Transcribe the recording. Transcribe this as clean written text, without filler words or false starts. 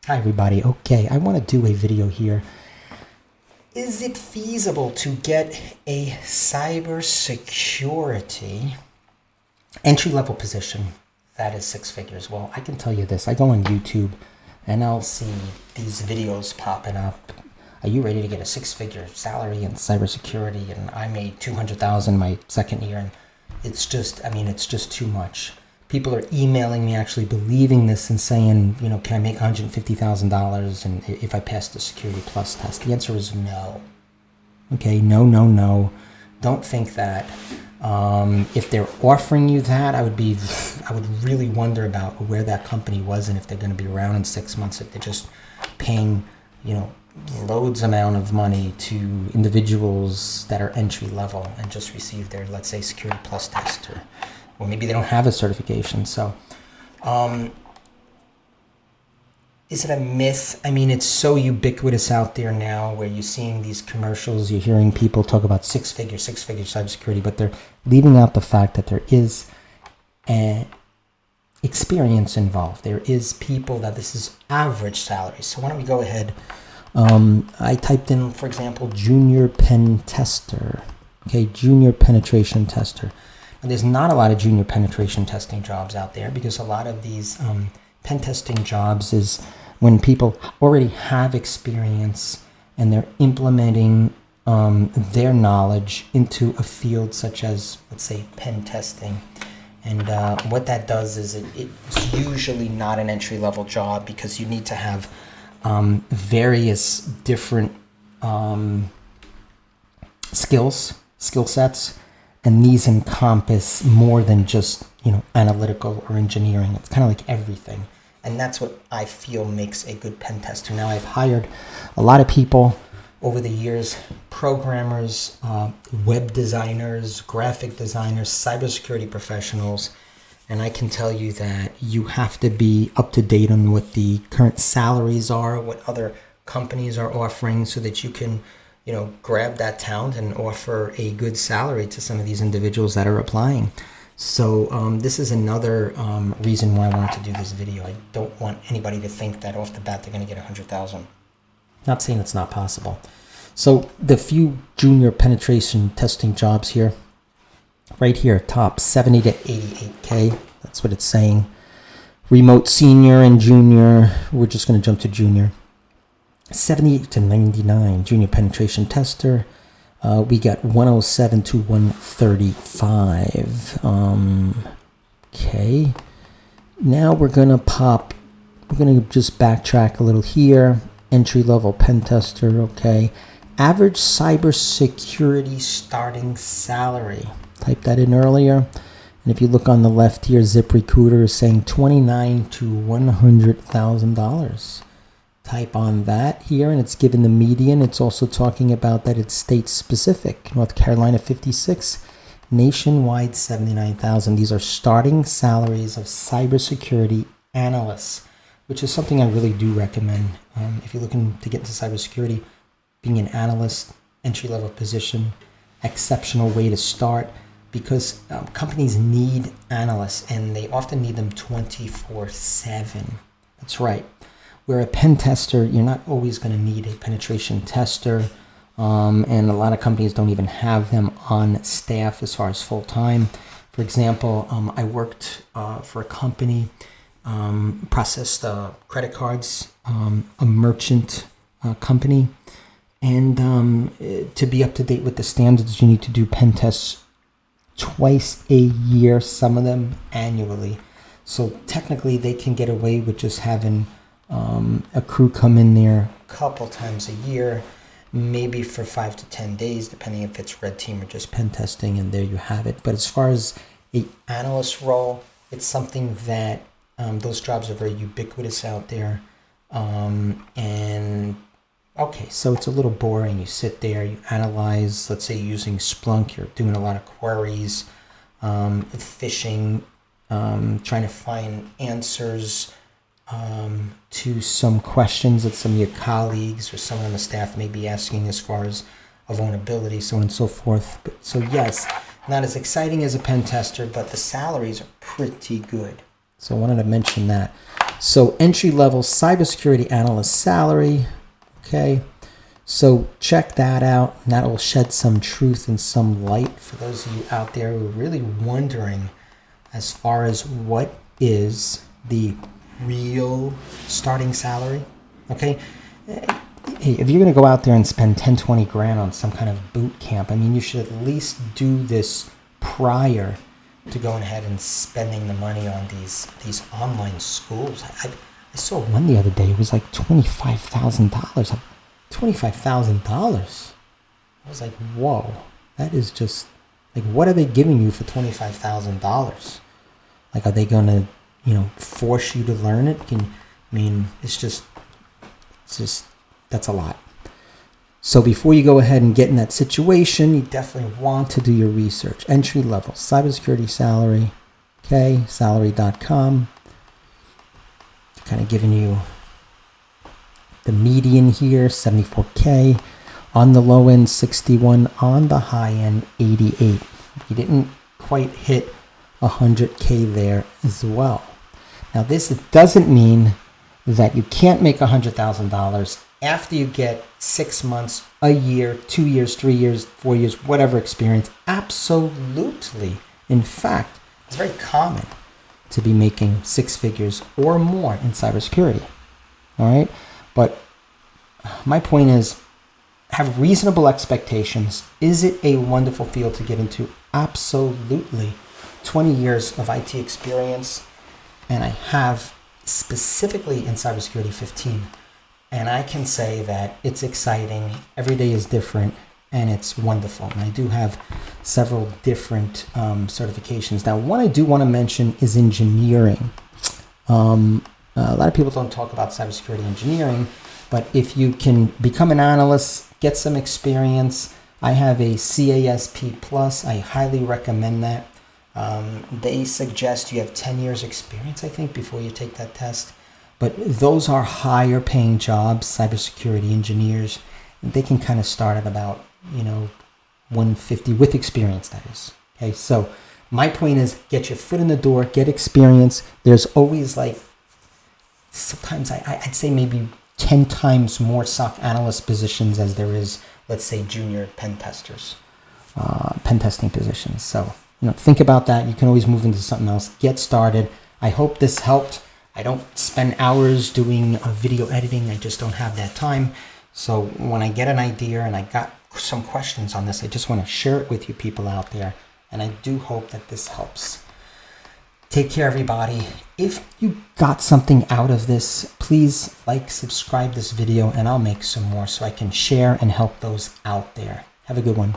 Hi everybody. Okay, I want to do a video here. Is it feasible to get a cybersecurity entry-level position that is six figures? Well, I can tell you this. I go on YouTube and I'll see these videos popping up. Are you ready to get a six-figure salary in cybersecurity? And I made $200,000 my second year, and it's just too much. People are emailing me actually believing this and saying, can I make $150,000 and if I pass the Security Plus test? The answer is no. Okay, no. Don't think that. If they're offering you that, I would really wonder about where that company was and if they're going to be around in 6 months. If they're just paying, loads amount of money to individuals that are entry level and just received their, let's say, Security Plus test, or maybe they don't have a certification. So, is it a myth? It's so ubiquitous out there now where you're seeing these commercials, you're hearing people talk about six figure cybersecurity, but they're leaving out the fact that there is an experience involved. There is people that this is average salary. So why don't we go ahead? I typed in, for example, junior pen tester. Okay, junior penetration tester. And there's not a lot of junior penetration testing jobs out there because a lot of these pen testing jobs is when people already have experience and they're implementing their knowledge into a field such as, let's say, pen testing. And what that does is it's usually not an entry-level job because you need to have various different skill sets. And these encompass more than just, analytical or engineering. It's kind of like everything. And that's what I feel makes a good pen tester. Now, I've hired a lot of people over the years, programmers, web designers, graphic designers, cybersecurity professionals. And I can tell you that you have to be up to date on what the current salaries are, what other companies are offering so that you can grab that talent and offer a good salary to some of these individuals that are applying. So this is another reason why I wanted to do this video. I don't want anybody to think that off the bat they're going to get $100,000. Not saying it's not possible. So the few junior penetration testing jobs here, right here, top 70 to 88K. That's what it's saying. Remote senior and junior. We're just going to jump to junior. 78 to 99 junior penetration tester. We got 107 to 135. Okay. Now we're going to just backtrack a little here. Entry level pen tester. Okay. Average cybersecurity starting salary. Typed that in earlier. And if you look on the left here, ZipRecruiter is saying $29,000 to $100,000. Type on that here, and it's given the median. It's also talking about that it's state specific. North Carolina 56, nationwide 79,000. These are starting salaries of cybersecurity analysts, which is something I really do recommend. If you're looking to get into cybersecurity, being an analyst, entry-level position, exceptional way to start because companies need analysts and they often need them 24/7. That's right. Where a pen tester, you're not always going to need a penetration tester, and a lot of companies don't even have them on staff as far as full-time. For example, I worked for a company, processed credit cards, a merchant company, and to be up to date with the standards, you need to do pen tests twice a year, some of them annually. So technically, they can get away with just having a crew come in there a couple times a year, maybe for 5 to 10 days, depending if it's red team or just pen testing, and there you have it. But as far as an analyst role, it's something that those jobs are very ubiquitous out there. And okay, so it's a little boring. You sit there, you analyze, let's say using Splunk, you're doing a lot of queries, phishing, trying to find answers to some questions that some of your colleagues or someone on the staff may be asking as far as a vulnerability, so on and so forth. So yes, not as exciting as a pen tester, but the salaries are pretty good. So I wanted to mention that. So entry-level cybersecurity analyst salary, okay? So check that out. And that will shed some truth and some light for those of you out there who are really wondering as far as what is the real starting salary, okay? Hey, if you're going to go out there and spend 10, 20 grand on some kind of boot camp, I mean, you should at least do this prior to going ahead and spending the money on these online schools. I saw one the other day. It was like $25,000. $25,000. I was like, whoa, that is just like, what are they giving you for $25,000? Like, are they going to, force you to learn it? It's just that's a lot. So before you go ahead and get in that situation, you definitely want to do your research. Entry level, cybersecurity salary, okay, salary.com. Kind of giving you the median here, 74K. On the low end, 61. On the high end, 88. You didn't quite hit 100K there as well. Now, this doesn't mean that you can't make $100,000 after you get 6 months, a year, 2 years, 3 years, 4 years, whatever experience. Absolutely. In fact, it's very common to be making 6 figures or more in cybersecurity. All right? But my point is, have reasonable expectations. Is it a wonderful field to get into? Absolutely. 20 years of IT experience, and I have specifically in cybersecurity 15. And I can say that it's exciting. Every day is different, and it's wonderful. And I do have several different certifications. Now, one I do want to mention is engineering. A lot of people don't talk about cybersecurity engineering, but if you can become an analyst, get some experience, I have a CASP Plus. I highly recommend that. They suggest you have 10 years experience, I think, before you take that test. But those are higher paying jobs, cybersecurity engineers. They can kind of start at about, 150 with experience, that is. Okay, so my point is, get your foot in the door, get experience. There's always sometimes I'd say maybe 10 times more SOC analyst positions as there is, let's say, junior pen testers, pen testing positions. So, think about that. You can always move into something else. Get started. I hope this helped. I don't spend hours doing video editing. I just don't have that time. So when I get an idea and I got some questions on this, I just want to share it with you people out there. And I do hope that this helps. Take care, everybody. If you got something out of this, please subscribe this video, and I'll make some more so I can share and help those out there. Have a good one.